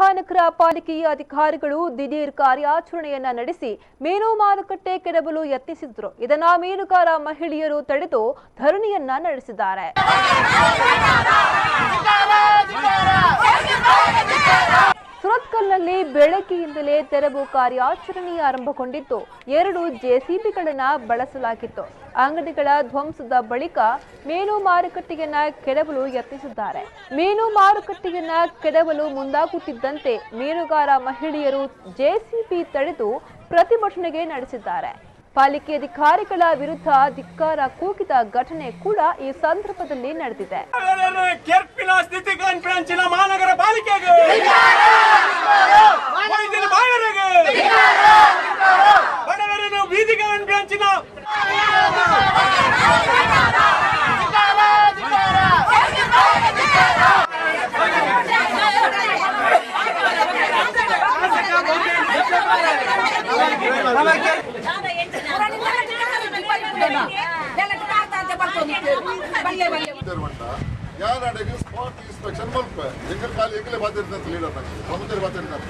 ಮಹಾನಗರ ಪಾಲಿಕೆಯ ಅಧಿಕಾರಿಗಳು ದಿಢೀರ್ ಕಾರ್ಯಾಚರಣೆಯನ್ನ ನಡೆಸಿ ಮೀನು ಮಾರುಕಟ್ಟೆ ಕೆಡವಲು ಯತ್ನಿಸಿದ್ರು. ಇದನ್ನ ಮೀನುಗಾರ ಮಹಿಳೆಯರು ತಡೆದು ಧರಣಿಯನ್ನ ನಡೆಸಿದ್ದಾರೆ. ಸುರತ್ಕಲ್ನಲ್ಲಿ ಬೆಳಗ್ಗೆಯಿಂದಲೇ ತೆರವು ಕಾರ್ಯಾಚರಣೆ ಆರಂಭಗೊಂಡಿದ್ದು 2 ಜೆಸಿಬಿಗಳನ್ನ ಬಳಸಲಾಗಿತ್ತು. ಅಂಗಡಿಗಳ ಧ್ವಂಸದ ಬಳಿಕ ಮೀನು ಮಾರುಕಟ್ಟೆಯನ್ನ ಕೆಡವಲು ಯತ್ನಿಸಿದ್ದಾರೆ. ಮೀನು ಮಾರುಕಟ್ಟೆಯನ್ನ ಕೆಡವಲು ಮುಂದಾಗುತ್ತಿದ್ದಂತೆ ಮೀನುಗಾರ ಮಹಿಳೆಯರು ಜೆಸಿಬಿ ತಡೆದು ಪ್ರತಿಭಟನೆಗೆ ನಡೆಸಿದ್ದಾರೆ. ಪಾಲಿಕೆ ಅಧಿಕಾರಿಗಳ ವಿರುದ್ಧ ಧಿಕ್ಕಾರ ಕೂಗಿದ ಘಟನೆ ಕೂಡ ಈ ಸಂದರ್ಭದಲ್ಲಿ ನಡೆದಿದೆ. ಮಹಾನಗರ ಪಾಲಿಕೆಗೆ ಬಡವರನ್ನು ಬೀದಿಗೆ ಬ್ರಾಂಚಿನ ಯಾರಿಗೆ ಸ್ಪಾಟ್ ಇನ್ಸ್ಪೆಕ್ಷನ್ ಮಲ್ಪ ಎಂಗಲ್ ಕಾಲ ಎಂಗಲೇ ಬಾತಿರ್ದಂತ ಲೀಡರ್ ಸमुद्र ಬಾತಿರ್ದಂತ